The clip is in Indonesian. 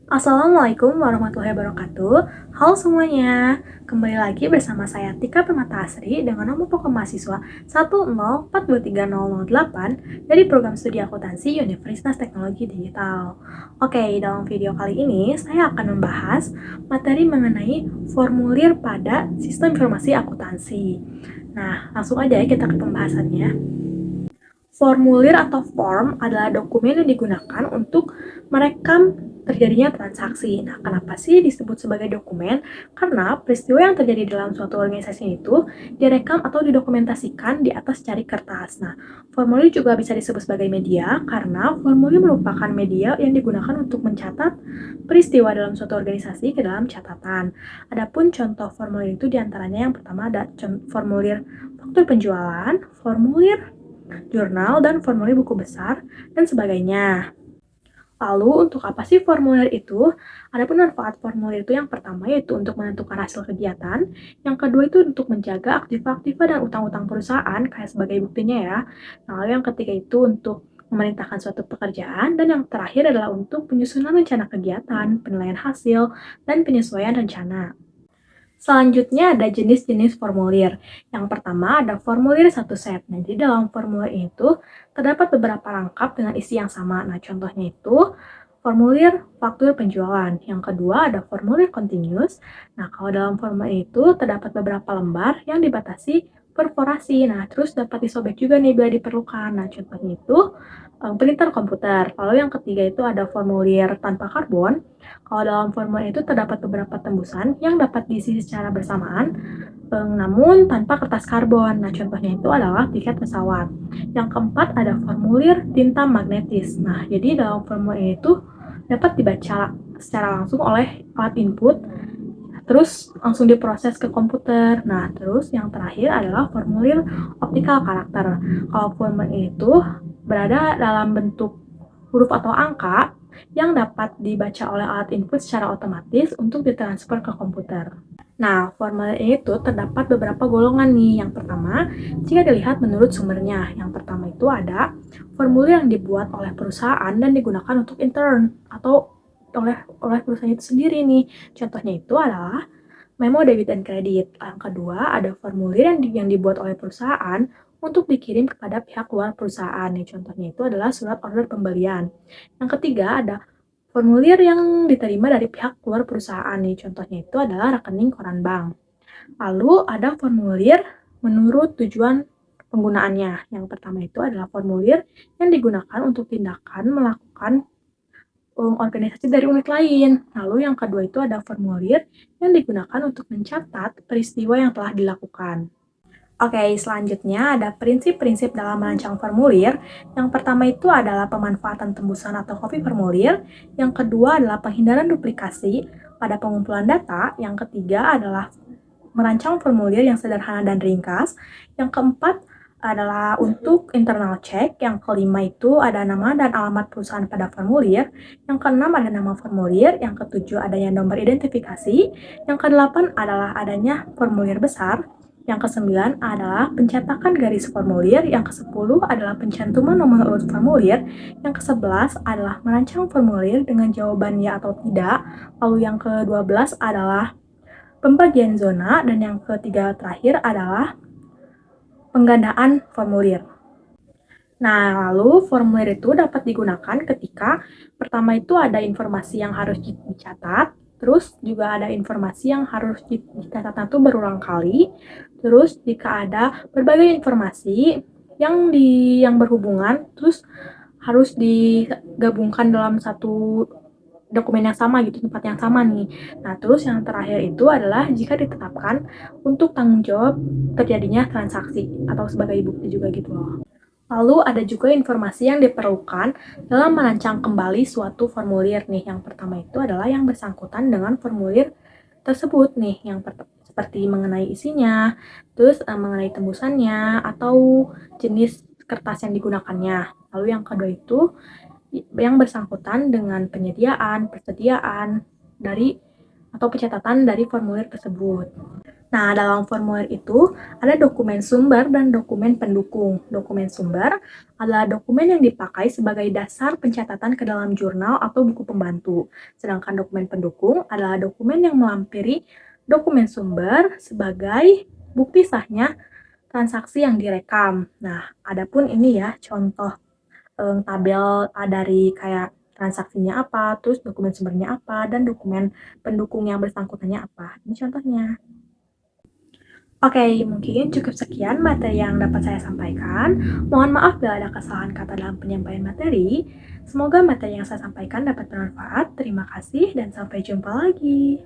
Assalamualaikum warahmatullahi wabarakatuh. Halo semuanya, kembali lagi bersama saya Tika Permata Asri dengan nomor pokok mahasiswa 104230008 dari program studi akuntansi Universitas Teknologi Digital. Oke, dalam video kali ini saya akan membahas materi mengenai formulir pada sistem informasi akuntansi. Nah, langsung aja ya kita ke pembahasannya. Formulir atau form adalah dokumen yang digunakan untuk merekam terjadinya transaksi. Nah, kenapa sih disebut sebagai dokumen? Karena peristiwa yang terjadi dalam suatu organisasi itu direkam atau didokumentasikan di atas cari kertas. Nah, formulir juga bisa disebut sebagai media karena formulir merupakan media yang digunakan untuk mencatat peristiwa dalam suatu organisasi ke dalam catatan. Adapun contoh formulir itu diantaranya yang pertama ada formulir faktur penjualan, formulir jurnal, dan formulir buku besar, dan sebagainya. Lalu, untuk apa sih formulir itu? Adapun manfaat formulir itu yang pertama yaitu untuk menentukan hasil kegiatan, yang kedua itu untuk menjaga aktiva-aktiva dan utang-utang perusahaan, kayak sebagai buktinya ya. Lalu yang ketiga itu untuk memerintahkan suatu pekerjaan, dan yang terakhir adalah untuk penyusunan rencana kegiatan, penilaian hasil, dan penyesuaian rencana. Selanjutnya ada jenis-jenis formulir. Yang pertama ada formulir satu set. Nah, jadi dalam formulir itu terdapat beberapa rangkap dengan isi yang sama. Nah, contohnya itu formulir faktur penjualan. Yang kedua ada formulir continuous. Nah, kalau dalam formulir itu terdapat beberapa lembar yang dibatasi perforasi. Nah, terus dapat disobek juga nih bila diperlukan. Nah, contohnya itu printer komputer. Lalu yang ketiga itu ada formulir tanpa karbon. Kalau dalam formulir itu terdapat beberapa tembusan yang dapat diisi secara bersamaan, namun tanpa kertas karbon. Nah, contohnya itu adalah tiket pesawat. Yang keempat ada formulir tinta magnetis. Nah, jadi dalam formulir itu dapat dibaca secara langsung oleh alat input, terus langsung diproses ke komputer. Nah, terus yang terakhir adalah formulir optikal karakter. Kalau formulir itu berada dalam bentuk huruf atau angka yang dapat dibaca oleh alat input secara otomatis untuk ditransfer ke komputer. Nah, formulir itu terdapat beberapa golongan nih. Yang pertama, jika dilihat menurut sumbernya. Yang pertama itu ada formulir yang dibuat oleh perusahaan dan digunakan untuk intern atau oleh perusahaan itu sendiri nih. Contohnya itu adalah memo debit dan kredit. Yang kedua, ada formulir yang dibuat oleh perusahaan untuk dikirim kepada pihak luar perusahaan. Nih, contohnya itu adalah surat order pembelian. Yang ketiga, ada formulir yang diterima dari pihak luar perusahaan. Nih, contohnya itu adalah rekening koran bank. Lalu ada formulir menurut tujuan penggunaannya. Yang pertama itu adalah formulir yang digunakan untuk tindakan melakukan organisasi dari unit lain. Lalu yang kedua itu ada formulir yang digunakan untuk mencatat peristiwa yang telah dilakukan. Oke, selanjutnya ada prinsip-prinsip dalam merancang formulir. Yang pertama itu adalah pemanfaatan tembusan atau copy formulir. Yang kedua adalah penghindaran duplikasi pada pengumpulan data. Yang ketiga adalah merancang formulir yang sederhana dan ringkas. Yang keempat adalah untuk internal check. Yang kelima itu ada nama dan alamat perusahaan pada formulir. Yang keenam ada nama formulir. Yang ketujuh adanya nomor identifikasi. Yang kedelapan adalah adanya formulir besar. Yang kesembilan adalah pencetakan garis formulir. Yang kesepuluh adalah pencantuman nomor urut formulir. Yang kesebelas adalah merancang formulir dengan jawaban ya atau tidak. Lalu yang ke-12 adalah pembagian zona, dan yang ketiga terakhir adalah penggandaan formulir. Nah, lalu formulir itu dapat digunakan ketika pertama itu ada informasi yang harus dicatat, terus juga ada informasi yang harus dicatat itu berulang kali, terus jika ada berbagai informasi yang berhubungan, terus harus digabungkan dalam satu dokumen yang sama gitu, tempat yang sama nih. Nah, terus yang terakhir itu adalah jika ditetapkan untuk tanggung jawab terjadinya transaksi atau sebagai bukti juga gitu loh. Lalu ada juga informasi yang diperlukan dalam merancang kembali suatu formulir nih. Yang pertama itu adalah yang bersangkutan dengan formulir tersebut nih, yang seperti mengenai isinya, terus mengenai tembusannya atau jenis kertas yang digunakannya. Lalu yang kedua itu yang bersangkutan dengan persediaan dari atau pencatatan dari formulir tersebut. Nah, dalam formulir itu ada dokumen sumber dan dokumen pendukung. Dokumen sumber adalah dokumen yang dipakai sebagai dasar pencatatan ke dalam jurnal atau buku pembantu. Sedangkan dokumen pendukung adalah dokumen yang melampiri dokumen sumber sebagai bukti sahnya transaksi yang direkam. Nah, adapun ini ya contoh tabel dari kayak transaksinya apa, terus dokumen sumbernya apa, dan dokumen pendukung yang bersangkutannya apa. Ini contohnya. Oke, mungkin cukup sekian materi yang dapat saya sampaikan. Mohon maaf bila ada kesalahan kata dalam penyampaian materi. Semoga materi yang saya sampaikan dapat bermanfaat. Terima kasih dan sampai jumpa lagi.